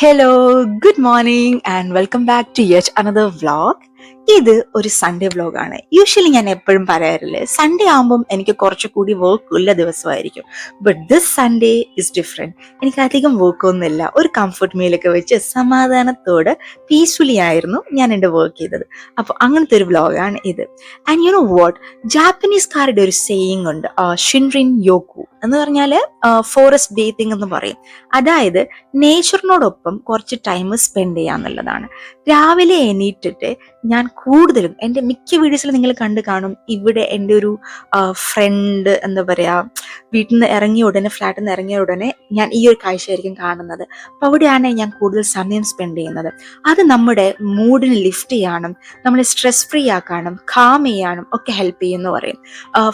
Hello, good morning and welcome back to yet another vlog. ഇത് ഒരു Sunday വ്ളോഗാണ്. Usually ഞാൻ എപ്പോഴും പറയാറില്ലേ, സൺഡേ ആകുമ്പം എനിക്ക് കുറച്ചുകൂടി വർക്ക് ഉള്ള ദിവസമായിരിക്കും. But this Sunday is different. എനിക്ക് അധികം വർക്കൊന്നുമില്ല. ഒരു കംഫർട്ട് മീലൊക്കെ വെച്ച് സമാധാനത്തോടെ പീസ്ഫുള്ളി ആയിരുന്നു ഞാൻ എൻ്റെ വർക്ക് ചെയ്തത്. അപ്പോൾ അങ്ങനത്തെ ഒരു വ്ളോഗാണ് ഇത്. ആൻഡ് യു നോ വാട്ട്, ജാപ്പനീസ്കാരുടെ ഒരു സേയിങ് ഉണ്ട്, ഷിൻറിൻ യോക്കു എന്ന് പറഞ്ഞാൽ ഫോറസ്റ്റ് ബേത്തിങ് എന്ന് പറയും. അതായത് നേച്ചറിനോടൊപ്പം കുറച്ച് ടൈം സ്പെൻഡ് ചെയ്യാന്നുള്ളതാണ്. രാവിലെ എണീറ്റിട്ട് ഞാൻ കൂടുതലും എൻ്റെ മിക്ക വീഡിയോസിൽ നിങ്ങൾ കണ്ടു കാണും, ഇവിടെ എൻ്റെ ഒരു ഫ്രണ്ട് എന്താ പറയുക, വീട്ടിൽ നിന്ന് ഇറങ്ങിയ ഉടനെ, ഫ്ലാറ്റിൽ നിന്ന് ഇറങ്ങിയ ഉടനെ ഞാൻ ഈ ഒരു കാഴ്ചയായിരിക്കും കാണുന്നത്. അപ്പോൾ അവിടെയാണ് ഞാൻ കൂടുതൽ സമയം സ്പെൻഡ് ചെയ്യുന്നത്. അത് നമ്മുടെ മൂഡിനെ ലിഫ്റ്റ് ചെയ്യാനും നമ്മളെ സ്ട്രെസ് ഫ്രീ ആക്കാനും കാം ചെയ്യാനും ഒക്കെ ഹെൽപ്പ് ചെയ്യുമെന്ന് പറയും.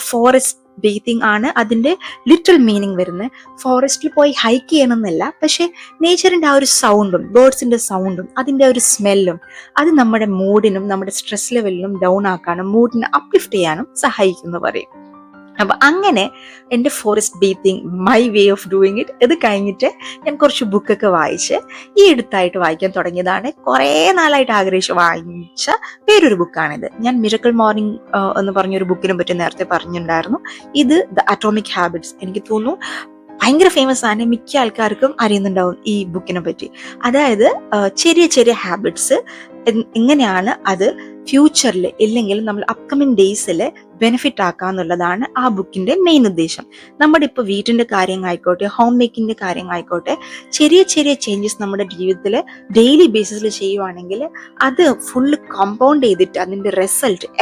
ഫോറസ്റ്റ് ബേത്തിങ് ആണ് അതിൻ്റെ ലിറ്ററൽ മീനിങ് വരുന്നത്. ഫോറസ്റ്റിൽ പോയി ഹൈക്ക് ചെയ്യണമെന്നല്ല, പക്ഷെ നേച്ചറിൻ്റെ ആ ഒരു സൗണ്ടും ബേർഡ്സിൻ്റെ സൗണ്ടും അതിൻ്റെ ഒരു സ്മെല്ലും അത് നമ്മുടെ മൂഡിനും നമ്മുടെ സ്ട്രെസ് ലെവലിനും ഡൗൺ ആക്കാനും മൂഡിനെ അപ്ലിഫ്റ്റ് ചെയ്യാനും സഹായിക്കുന്നു പറയും. അപ്പം അങ്ങനെ എൻ്റെ forest bathing, my way of doing it, ഇത് കഴിഞ്ഞിട്ട് ഞാൻ കുറച്ച് ബുക്കൊക്കെ വായിച്ച് ഈ അടുത്തായിട്ട് വായിക്കാൻ തുടങ്ങിയതാണ്. കുറേ നാളായിട്ട് ആഗ്രഹിച്ച് വായിച്ച വേറൊരു ബുക്കാണിത്. ഞാൻ മിറക്കിൾ മോർണിംഗ് എന്ന് പറഞ്ഞൊരു ബുക്കിനെ പറ്റി നേരത്തെ പറഞ്ഞിട്ടുണ്ടായിരുന്നു. ഇത് ദ അറ്റോമിക് ഹാബിറ്റ്സ്. എനിക്ക് തോന്നുന്നു ഭയങ്കര ഫേമസ് ആണ്, മിക്ക ആൾക്കാർക്കും അറിയുന്നുണ്ടാവും ഈ ബുക്കിനെ പറ്റി. അതായത് ചെറിയ ചെറിയ ഹാബിറ്റ്സ് എങ്ങനെയാണ് അത് ഫ്യൂച്ചറിൽ ഇല്ലെങ്കിൽ നമ്മൾ അപ്കമിങ് ഡേയ്സിൽ ബെനിഫിറ്റ് ആക്കാന്നുള്ളതാണ് ആ ബുക്കിന്റെ മെയിൻ ഉദ്ദേശം. നമ്മുടെ ഇപ്പോൾ വീട്ടിന്റെ കാര്യങ്ങളായിക്കോട്ടെ, ഹോം മേക്കിങ്ങിന്റെ കാര്യങ്ങളായിക്കോട്ടെ, ചെറിയ ചെറിയ ചേഞ്ചസ് നമ്മുടെ ജീവിതത്തിൽ ഡെയിലി ബേസിസിൽ ചെയ്യുവാണെങ്കിൽ അത് ഫുള്ള് കമ്പൗണ്ട് ചെയ്തിട്ട് അതിന്റെ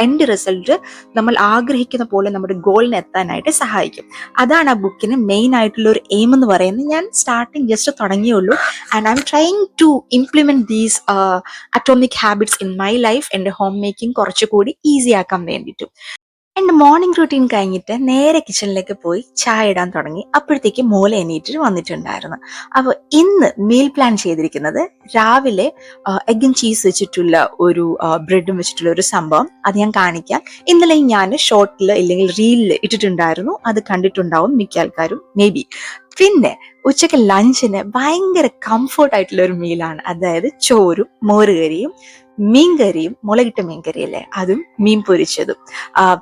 എൻഡ് റിസൾട്ട് നമ്മൾ ആഗ്രഹിക്കുന്ന പോലെ നമ്മുടെ ഗോളിന് എത്താനായിട്ട് സഹായിക്കും. അതാണ് ആ ബുക്കിന് മെയിൻ ആയിട്ടുള്ള ഒരു എയിം എന്ന് പറയുന്നത്. ഞാൻ സ്റ്റാർട്ടിങ് ജസ്റ്റ് തുടങ്ങിയുള്ളൂ and I'm trying to implement these atomic habits in my life. എൻ്റെ ഹോം മേക്കിംഗ് കുറച്ചുകൂടി ഈസി ആക്കാൻ വേണ്ടിയിട്ടും. എൻ്റെ മോർണിംഗ് റൂട്ടീൻ കഴിഞ്ഞിട്ട് നേരെ കിച്ചണിലേക്ക് പോയി ചായ ഇടാൻ തുടങ്ങി. അപ്പോഴത്തേക്ക് മോളെ എണീറ്റ് വന്നിട്ടുണ്ടായിരുന്നു. അപ്പോൾ ഇന്ന് മീൽ പ്ലാൻ ചെയ്തിരിക്കുന്നത് രാവിലെ എഗ് ആൻഡ് ചീസ് വെച്ചിട്ടുള്ള ഒരു ബ്രെഡും വെച്ചിട്ടുള്ള ഒരു സംഭവം, അത് ഞാൻ കാണിക്കാം. ഇന്നലെ ഞാൻ ഷോർട്ടിൽ ഇല്ലെങ്കിൽ റീലിൽ ഇട്ടിട്ടുണ്ടായിരുന്നു, അത് കണ്ടിട്ടുണ്ടാവും മിക്ക ആൾക്കാരും മേ ബി. പിന്നെ ഉച്ചക്ക് ലഞ്ചിന് ഭയങ്കര കംഫർട്ട് ആയിട്ടുള്ള ഒരു മീലാണ്. അതായത് ചോറും മോരുകറിയും മീൻകറിയും, മുളകിട്ട മീൻകറിയല്ലേ, അതും മീൻ പൊരിച്ചതും,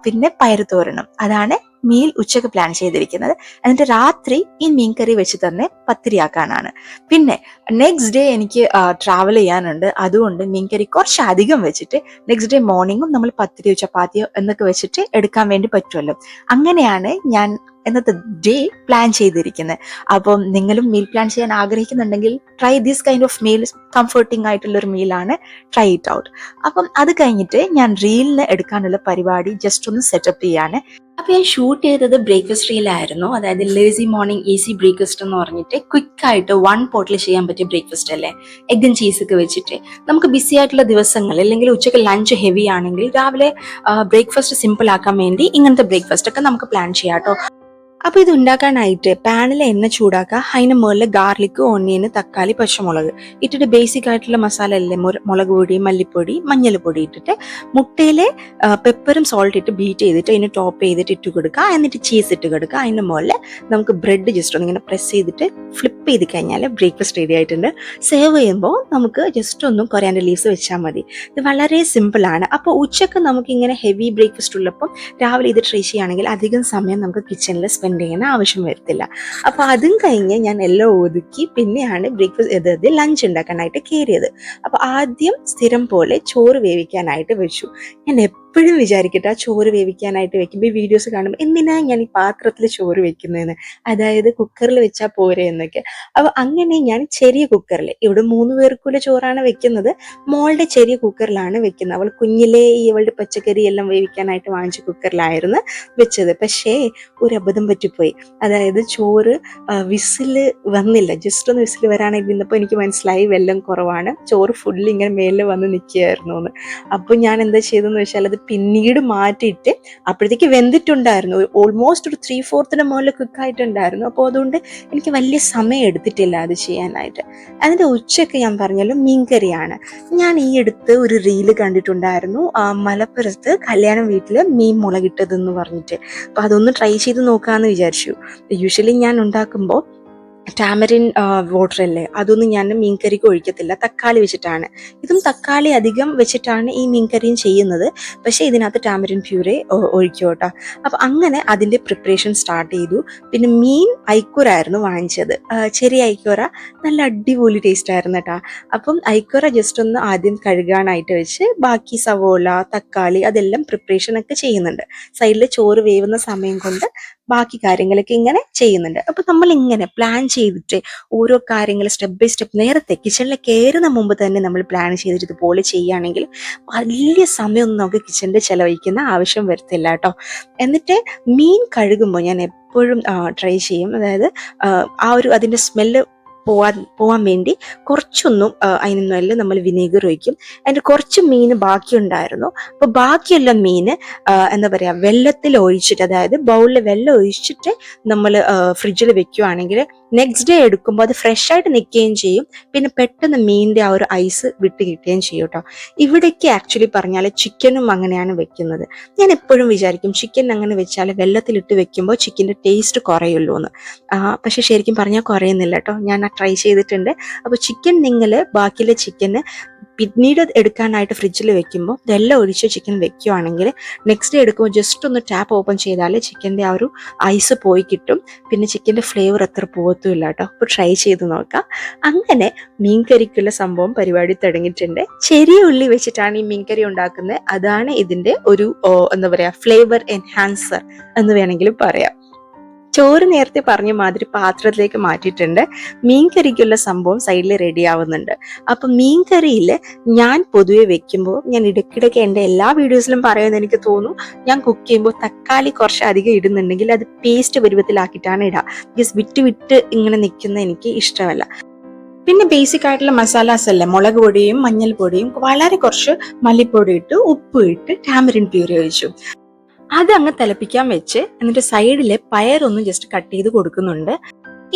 പിന്നെ പയറുതോരനും. അതാണ് മീൽ ഉച്ചക്ക് പ്ലാൻ ചെയ്തിരിക്കുന്നത്. എന്നിട്ട് രാത്രി ഈ മീൻകറി വെച്ച് തന്നെ പത്തിരിയാക്കാനാണ്. പിന്നെ നെക്സ്റ്റ് ഡേ എനിക്ക് ട്രാവൽ ചെയ്യാനുണ്ട്, അതുകൊണ്ട് മീൻകറി കുറച്ച് അധികം വെച്ചിട്ട് നെക്സ്റ്റ് ഡേ മോർണിംഗും നമ്മൾ പത്തിരിയോ ചപ്പാത്തിയോ എന്നൊക്കെ വെച്ചിട്ട് എടുക്കാൻ വേണ്ടി പറ്റുമല്ലോ. അങ്ങനെയാണ് ഞാൻ എന്നത്തെ ഡേ പ്ലാൻ ചെയ്തിരിക്കുന്നത്. അപ്പം നിങ്ങളും മീൽ പ്ലാൻ ചെയ്യാൻ ആഗ്രഹിക്കുന്നുണ്ടെങ്കിൽ try this kind of meal. Comforting ആയിട്ടുള്ള ഒരു മീലാണ്, ട്രൈ ഇറ്റ് ഔട്ട്. അപ്പം അത് കഴിഞ്ഞിട്ട് ഞാൻ റീലിന് എടുക്കാനുള്ള പരിപാടി ജസ്റ്റ് ഒന്ന് സെറ്റപ്പ് ചെയ്യാണ്. അപ്പൊ ഞാൻ ഷൂട്ട് ചെയ്തത് ബ്രേക്ക്ഫാസ്റ്റ് റീലായിരുന്നു. അതായത് ലേസി മോർണിംഗ് ഈസി ബ്രേക്ക്ഫാസ്റ്റ് എന്ന് പറഞ്ഞിട്ട് ക്വിക്കായിട്ട് വൺ പോട്ടിൽ ചെയ്യാൻ പറ്റിയ ബ്രേക്ക്ഫാസ്റ്റ് അല്ലേ, എഗ് ആൻഡ് ചീസൊക്കെ വെച്ചിട്ട്. നമുക്ക് ബിസി ആയിട്ടുള്ള ദിവസങ്ങൾ അല്ലെങ്കിൽ ഉച്ചയ്ക്ക് ലഞ്ച് ഹെവി ആണെങ്കിൽ രാവിലെ ബ്രേക്ക്ഫാസ്റ്റ് സിമ്പിൾ ആക്കാൻ വേണ്ടി ഇങ്ങനത്തെ ബ്രേക്ക്ഫാസ്റ്റ് ഒക്കെ നമുക്ക് പ്ലാൻ ചെയ്യാം കേട്ടോ. അപ്പൊ ഇത് ഉണ്ടാക്കാനായിട്ട് പാനിൽ എണ്ണ ചൂടാക്കുക. അതിന് മുകളിൽ ഗാർലിക്, ഓണിയന്, തക്കാളി, പച്ചമുളക് ഇട്ടിട്ട് ബേസിക് ആയിട്ടുള്ള മസാല അല്ലേ, മുളക് പൊടി, മല്ലിപ്പൊടി, മഞ്ഞൾപ്പൊടി ഇട്ടിട്ട് മുട്ടയിലെ പെപ്പറും സോൾട്ട് ഇട്ട് ബീറ്റ് ചെയ്തിട്ട് അതിന് ടോപ്പ് ചെയ്തിട്ട് ഇട്ട് കൊടുക്കുക. എന്നിട്ട് ചീസ് ഇട്ട് കൊടുക്കുക. അതിന് മുകളിൽ നമുക്ക് ബ്രെഡ് ജസ്റ്റ് ഒന്ന് ഇങ്ങനെ പ്രസ് ചെയ്തിട്ട് ഫ്ലിപ്പ് ചെയ്ത് കഴിഞ്ഞാൽ ബ്രേക്ക്ഫാസ്റ്റ് റെഡി ആയിട്ടുണ്ട്. സെർവ് ചെയ്യുമ്പോൾ നമുക്ക് ജസ്റ്റ് ഒന്നും കൊറിയാൻഡർ ലീവ്സ് വെച്ചാൽ മതി. ഇത് വളരെ സിമ്പിളാണ്. അപ്പോൾ ഉച്ചക്ക് നമുക്ക് ഇങ്ങനെ ഹെവി ബ്രേക്ക്ഫാസ്റ്റ് ഉള്ളപ്പം രാവിലെ ഇത് ട്രൈ ചെയ്യുകയാണെങ്കിൽ അധികം സമയം നമുക്ക് കിച്ചണിൽ സ്പെൻഡ് ചെയ്യുന്ന ആവശ്യം വരത്തില്ല. അപ്പൊ അതും കഴിഞ്ഞ് ഞാൻ എല്ലാം ഒതുക്കി പിന്നെയാണ് ബ്രേക്ക്ഫാസ്റ്റ് ലഞ്ച് ഉണ്ടാക്കാനായിട്ട് കയറിയത്. അപ്പൊ ആദ്യം സ്ഥിരം പോലെ ചോറ് വേവിക്കാനായിട്ട് വെച്ചു. ഞാൻ എപ്പോഴും വിചാരിക്കട്ടെ, ആ ചോറ് വേവിക്കാനായിട്ട് വെക്കുമ്പോൾ ഈ വീഡിയോസ് കാണുമ്പോൾ എന്തിനാ ഞാൻ ഈ പാത്രത്തിൽ ചോറ് വെക്കുന്നതെന്ന്, അതായത് കുക്കറിൽ വെച്ചാൽ പോരെ എന്നൊക്കെ. അപ്പൊ അങ്ങനെ ഞാൻ ചെറിയ കുക്കറിൽ, ഇവിടെ 3 പേർക്കുള്ള ചോറാണ് വെക്കുന്നത്, മോളുടെ ചെറിയ കുക്കറിലാണ് വെക്കുന്നത്. അവൾ കുഞ്ഞിലേ ഇവളുടെ പച്ചക്കറി എല്ലാം വേവിക്കാനായിട്ട് വാങ്ങിച്ച കുക്കറിലായിരുന്നു വെച്ചത്. പക്ഷേ ഒരു അബദ്ധം പറ്റിപ്പോയി. അതായത് ചോറ് വിസില് വന്നില്ല. ജസ്റ്റ് ഒന്ന് വിസിൽ വരാനായിട്ട് നിന്നപ്പോൾ എനിക്ക് മനസ്സിലായി വെള്ളം കുറവാണ്, ചോറ് ഫുള്ളി ഇങ്ങനെ മേലിൽ വന്ന് നിൽക്കുകയായിരുന്നു എന്ന്. അപ്പോൾ ഞാൻ എന്താ ചെയ്തതെന്ന് വെച്ചാൽ അത് പിന്നീട് മാറ്റിയിട്ട് അപ്പോഴത്തേക്ക് വെന്തിട്ടുണ്ടായിരുന്നു, ഓൾമോസ്റ്റ് ഒരു 3/4 മുകളിൽ കുക്കായിട്ടുണ്ടായിരുന്നു. അപ്പോൾ അതുകൊണ്ട് എനിക്ക് വലിയ സമയം എടുത്തിട്ടില്ല അത് ചെയ്യാനായിട്ട്. അതിൻ്റെ ഉച്ചയ്ക്ക് ഞാൻ പറഞ്ഞല്ലോ മീൻകറിയാണ്. ഞാൻ ഈ അടുത്ത് ഒരു റീല് കണ്ടിട്ടുണ്ടായിരുന്നു, മലപ്പുറത്ത് കല്യാണം വീട്ടിൽ മീൻ മുളകിട്ടതെന്ന് പറഞ്ഞിട്ട്. അപ്പോൾ അതൊന്ന് ട്രൈ ചെയ്ത് നോക്കാമെന്ന് വിചാരിച്ചു. യൂഷ്വലി ഞാൻ ഉണ്ടാക്കുമ്പോൾ ടാമറിൻ വാട്ടർ അല്ലേ, അതൊന്നും ഞാൻ മീൻകറിക്ക് ഒഴിക്കത്തില്ല, തക്കാളി വെച്ചിട്ടാണ്. ഇതും തക്കാളി അധികം വെച്ചിട്ടാണ് ഈ മീൻകറിയും ചെയ്യുന്നത്. പക്ഷേ ഇതിനകത്ത് ടാമറിൻ പ്യൂരെ ഒഴിക്കും കേട്ടോ. അപ്പം അങ്ങനെ അതിൻ്റെ പ്രിപ്പറേഷൻ സ്റ്റാർട്ട് ചെയ്തു. പിന്നെ മീൻ ഐക്കൂറായിരുന്നു വാങ്ങിച്ചത്, ചെറിയ ഐക്കൂറ, നല്ല അടിപൊളി ടേസ്റ്റ് ആയിരുന്നു കേട്ടോ. അപ്പം ഐക്കൂറ ജസ്റ്റ് ഒന്ന് ആദ്യം കഴുകാനായിട്ട് വെച്ച് ബാക്കി സവോള, തക്കാളി അതെല്ലാം പ്രിപ്പറേഷനൊക്കെ ചെയ്യുന്നുണ്ട്. സൈഡിൽ ചോറ് വേവുന്ന സമയം കൊണ്ട് ബാക്കി കാര്യങ്ങളൊക്കെ ഇങ്ങനെ ചെയ്യുന്നുണ്ട്. അപ്പൊ നമ്മൾ ഇങ്ങനെ പ്ലാൻ ചെയ്തിട്ട് ഓരോ കാര്യങ്ങൾ സ്റ്റെപ്പ് ബൈ സ്റ്റെപ്പ് നേരത്തെ കിച്ചണിൽ കയറുന്ന മുമ്പ് തന്നെ നമ്മൾ പ്ലാൻ ചെയ്തിട്ട് ഇതുപോലെ ചെയ്യുകയാണെങ്കിൽ വലിയ സമയമൊന്നും നമുക്ക് കിച്ചണിൽ ചെലവഴിക്കുന്ന ആവശ്യം വരത്തില്ല കേട്ടോ. എന്നിട്ട് മീൻ കഴുകുമ്പോൾ ഞാൻ എപ്പോഴും ട്രൈ ചെയ്യും, അതായത് അതിന്റെ സ്മെല്ല് പോവാൻ വേണ്ടി കുറച്ചൊന്നും അതിനൊന്നുമല്ല നമ്മൾ വിനീഗർ ഒഴിക്കും. അതിൻ്റെ കുറച്ച് മീൻ ബാക്കിയുണ്ടായിരുന്നു. അപ്പോൾ ബാക്കിയുള്ള മീന് എന്താ പറയുക, വെള്ളത്തിൽ ഒഴിച്ചിട്ട്, അതായത് ബൗളിൽ വെള്ളം ഒഴിച്ചിട്ട് നമ്മൾ ഫ്രിഡ്ജിൽ വെക്കുകയാണെങ്കിൽ നെക്സ്റ്റ് ഡേ എടുക്കുമ്പോൾ അത് ഫ്രഷ് ആയിട്ട് നിൽക്കുകയും ചെയ്യും. പിന്നെ പെട്ടെന്ന് മീനിൻ്റെ ആ ഒരു ഐസ് വിട്ട് കിട്ടുകയും ചെയ്യും കേട്ടോ. ഇവിടേക്ക് ആക്ച്വലി പറഞ്ഞാൽ ചിക്കനും അങ്ങനെയാണ് വെക്കുന്നത്. ഞാൻ എപ്പോഴും വിചാരിക്കും ചിക്കൻ അങ്ങനെ വെച്ചാൽ വെള്ളത്തിലിട്ട് വെക്കുമ്പോൾ ചിക്കൻ്റെ ടേസ്റ്റ് കുറയുള്ളൂ എന്ന്. പക്ഷെ ശരിക്കും പറഞ്ഞാൽ കുറയുന്നില്ല കേട്ടോ. ഞാൻ ട്രൈ ചെയ്തിട്ടുണ്ട്. അപ്പോൾ ചിക്കൻ നിങ്ങൾ ബാക്കിയുള്ള ചിക്കന് പിന്നീട് എടുക്കാനായിട്ട് ഫ്രിഡ്ജിൽ വെക്കുമ്പോൾ വെള്ളം ഒഴിച്ച് ചിക്കൻ വെക്കുകയാണെങ്കിൽ നെക്സ്റ്റ് ഡേ എടുക്കുമ്പോൾ ജസ്റ്റ് ഒന്ന് ടാപ്പ് ഓപ്പൺ ചെയ്താൽ ചിക്കൻ്റെ ആ ഒരു ഐസ് പോയി കിട്ടും. പിന്നെ ചിക്കൻ്റെ ഫ്ലേവർ അത്ര പോകത്തുമില്ല കേട്ടോ. അപ്പോൾ ട്രൈ ചെയ്ത് നോക്കാം. അങ്ങനെ മീൻകറിക്കുള്ള സംഭവം പരിപാടി തുടങ്ങിയിട്ടുണ്ട്. ചെറിയ ഉള്ളി വെച്ചിട്ടാണ് ഈ മീൻകറി ഉണ്ടാക്കുന്നത്. അതാണ് ഇതിൻ്റെ ഒരു എന്താ പറയുക, ഫ്ലേവർ എൻഹാൻസർ എന്ന് വേണമെങ്കിലും പറയാം. ചോറ് നേരത്തെ പറഞ്ഞ മാതിരി പാത്രത്തിലേക്ക് മാറ്റിയിട്ടുണ്ട്. മീൻകറിക്കുള്ള സംഭവം സൈഡിൽ റെഡി ആവുന്നുണ്ട്. അപ്പൊ മീൻകറിയിൽ ഞാൻ പൊതുവെ വെക്കുമ്പോൾ, ഞാൻ ഇടയ്ക്കിടയ്ക്ക് എൻ്റെ എല്ലാ വീഡിയോസിലും പറയുന്നത് എനിക്ക് തോന്നുന്നു, ഞാൻ കുക്ക് ചെയ്യുമ്പോൾ തക്കാളി കുറച്ച് അധികം ഇടുന്നുണ്ടെങ്കിൽ അത് പേസ്റ്റ് പരുവത്തിലാക്കിയിട്ടാണ് ഇടുക. ബിക്കോസ് വിട്ട് ഇങ്ങനെ നിൽക്കുന്ന എനിക്ക് ഇഷ്ടമല്ല. പിന്നെ ബേസിക് ആയിട്ടുള്ള മസാലാസ് അല്ലേ, മുളക് പൊടിയും മഞ്ഞൾപ്പൊടിയും വളരെ കുറച്ച് മല്ലിപ്പൊടി ഇട്ട് ഉപ്പ് ഇട്ട് ടാമറിൻ പ്യൂരി ഒഴിച്ചു. അത് അങ്ങ് തിളപ്പിക്കാൻ വെച്ച് എന്നിട്ട് സൈഡിലെ പയറൊന്നും ജസ്റ്റ് കട്ട് ചെയ്ത് കൊടുക്കുന്നുണ്ട്.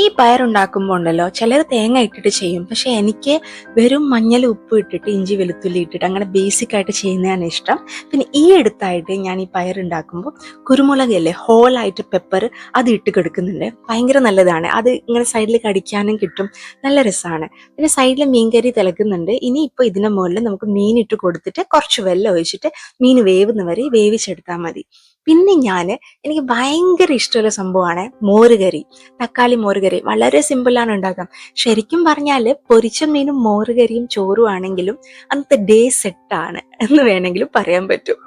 ഈ പയർ ഉണ്ടാക്കുമ്പോൾ ഉണ്ടല്ലോ, ചിലർ തേങ്ങ ഇട്ടിട്ട് ചെയ്യും. പക്ഷെ എനിക്ക് വെറും മഞ്ഞൾ ഉപ്പ് ഇട്ടിട്ട് ഇഞ്ചി വെളുത്തുള്ളി ഇട്ടിട്ട് അങ്ങനെ ബേസിക് ആയിട്ട് ചെയ്യുന്നതാണ് ഇഷ്ടം. പിന്നെ ഈ അടുത്തായിട്ട് ഞാൻ ഈ പയർ ഉണ്ടാക്കുമ്പോൾ കുരുമുളക് അല്ലേ, ഹോളായിട്ട് പെപ്പർ അത് ഇട്ട് കൊടുക്കുന്നുണ്ട്. ഭയങ്കര നല്ലതാണ്. അത് ഇങ്ങനെ സൈഡിൽ കടിക്കാനും കിട്ടും, നല്ല രസമാണ്. പിന്നെ സൈഡിൽ മീൻകറി തിളക്കുന്നുണ്ട്. ഇനി ഇപ്പോൾ ഇതിന് മുകളിൽ നമുക്ക് മീൻ ഇട്ട് കൊടുത്തിട്ട് കുറച്ച് വെള്ളം ഒഴിച്ചിട്ട് മീൻ വേവുന്നവരെ വേവിച്ചെടുത്താൽ മതി. പിന്നെ എനിക്ക് ഭയങ്കര ഇഷ്ടമുള്ള സംഭവമാണ് മോരുകറി, തക്കാളി മോരുകറി. വളരെ സിമ്പിളാണ് ഉണ്ടാക്കാം. ശരിക്കും പറഞ്ഞാൽ പൊരിച്ച മീനും മോരുകറിയും ചോറും ആണെങ്കിലും അന്നത്തെ ഡേ സെറ്റാണ് എന്ന് വേണമെങ്കിലും പറയാൻ പറ്റും.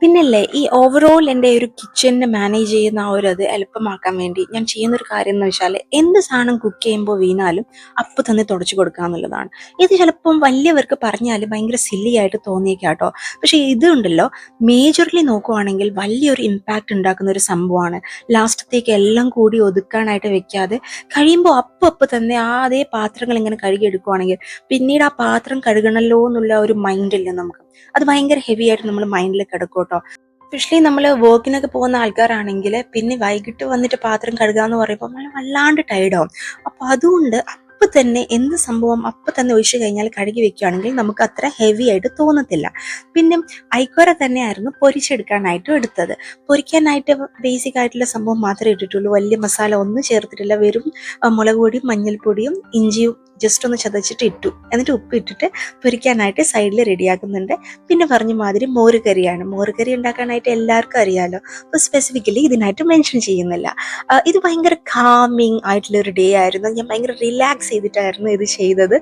പിന്നല്ലേ, ഈ ഓവറോൾ എൻ്റെ ഒരു കിച്ചണിനെ മാനേജ് ചെയ്യുന്ന ആ ഒരു അത് എളുപ്പമാക്കാൻ വേണ്ടി ഞാൻ ചെയ്യുന്നൊരു കാര്യം എന്ന് വെച്ചാൽ, എന്ത് സാധനം കുക്ക് ചെയ്യുമ്പോൾ വീണാലും അപ്പം തന്നെ തുടച്ചു കൊടുക്കുക എന്നുള്ളതാണ്. ഇത് ചിലപ്പം വലിയവർക്ക് പറഞ്ഞാൽ ഭയങ്കര സില്ലി ആയിട്ട് തോന്നിയേക്കാട്ടോ. പക്ഷെ ഇതുണ്ടല്ലോ, മേജർലി നോക്കുവാണെങ്കിൽ വലിയൊരു ഇമ്പാക്റ്റ് ഉണ്ടാക്കുന്ന ഒരു സംഭവമാണ്. ലാസ്റ്റത്തേക്ക് എല്ലാം കൂടി ഒതുക്കാനായിട്ട് വെക്കാതെ കഴിയുമ്പോൾ അപ്പം തന്നെ അതേ പാത്രങ്ങൾ ഇങ്ങനെ കഴുകിയെടുക്കുവാണെങ്കിൽ പിന്നീട് ആ പാത്രം കഴുകണമല്ലോ എന്നുള്ള ഒരു മൈൻഡില്ല നമുക്ക്. അത് ഭയങ്കര ഹെവി ആയിട്ട് നമ്മൾ മൈൻഡിൽ കിടക്കും കേട്ടോ. എസ്പെഷ്യലി നമ്മൾ വർക്കിനൊക്കെ പോകുന്ന ആൾക്കാരാണെങ്കിൽ പിന്നെ വൈകിട്ട് വന്നിട്ട് പാത്രം കഴുകുക എന്ന് പറയുമ്പോൾ നമ്മൾ വല്ലാണ്ട് ടയർഡാവും. അപ്പോൾ അതുകൊണ്ട് അപ്പം തന്നെ എന്ത് സംഭവം അപ്പം തന്നെ ഒഴിച്ചു കഴിഞ്ഞാൽ കഴുകി വെക്കുകയാണെങ്കിൽ നമുക്ക് അത്ര ഹെവി ആയിട്ട് തോന്നത്തില്ല. പിന്നെ ഐക്കോര തന്നെയായിരുന്നു പൊരിച്ചെടുക്കാനായിട്ടും എടുത്തത്. പൊരിക്കാനായിട്ട് ബേസിക് ആയിട്ടുള്ള സംഭവം മാത്രമേ ഇട്ടിട്ടുള്ളൂ, വലിയ മസാല ഒന്നും ചേർത്തിട്ടില്ല. വെറും മുളക് പൊടിയും മഞ്ഞൾപ്പൊടിയും ഇഞ്ചിയും ജസ്റ്റ് ഒന്ന് ചതച്ചിട്ട് ഇട്ടു. എന്നിട്ട് ഉപ്പ് ഇട്ടിട്ട് പൊരിക്കാനായിട്ട് സൈഡിൽ റെഡിയാക്കുന്നുണ്ട്. പിന്നെ പറഞ്ഞ മാതിരി മോരുകറിയാണ്. മോരുകറി ഉണ്ടാക്കാനായിട്ട് എല്ലാവർക്കും അറിയാമല്ലോ, അപ്പോൾ സ്പെസിഫിക്കലി ഇതിനായിട്ട് മെൻഷൻ ചെയ്യുന്നില്ല. ഇത് ഭയങ്കര കാമിങ് ആയിട്ടുള്ളൊരു ഡേ ആയിരുന്നു. ഞാൻ ഭയങ്കര റിലാക്സ് ചെയ്തിട്ടായിരുന്നു ഇത് ചെയ്തത്.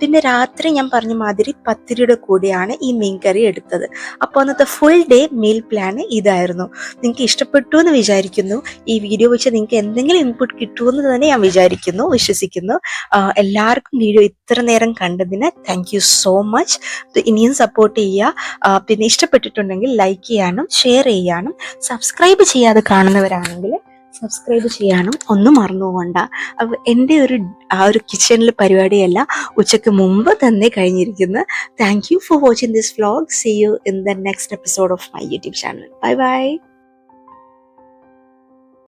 പിന്നെ രാത്രി ഞാൻ പറഞ്ഞ മാതിരി പത്തിരിയുടെ കൂടെയാണ് ഈ മീൻ കറി എടുത്തത്. അപ്പോൾ അന്നത്തെ ഫുൾ ഡേ മീൽ പ്ലാൻ ഇതായിരുന്നു. നിങ്ങൾക്ക് ഇഷ്ടപ്പെട്ടു എന്ന് വിചാരിക്കുന്നു. ഈ വീഡിയോ വെച്ച് നിങ്ങൾക്ക് എന്തെങ്കിലും ഇൻപുട്ട് കിട്ടുമെന്ന് തന്നെ ഞാൻ വിശ്വസിക്കുന്നു. എല്ലാവർക്കും വീഡിയോ ഇത്ര നേരം കണ്ടതിന് താങ്ക് യു സോ മച്ച്. ഇനിയും സപ്പോർട്ട് ചെയ്യുക. പിന്നെ ഇഷ്ടപ്പെട്ടിട്ടുണ്ടെങ്കിൽ ലൈക്ക് ചെയ്യാനും ഷെയർ ചെയ്യാനും, സബ്സ്ക്രൈബ് ചെയ്യാതെ കാണുന്നവരാണെങ്കിൽ സബ്സ്ക്രൈബ് ചെയ്യാനും ഒന്നും മറന്നു പോകണ്ട. അപ്പോൾ എൻ്റെ ആ ഒരു കിച്ചണിൽ പരിപാടിയല്ല ഉച്ചയ്ക്ക് മുമ്പ് തന്നെ കഴിഞ്ഞിരിക്കുന്നു. Thank you for watching this vlog. See you in the next episode of my YouTube channel. Bye by.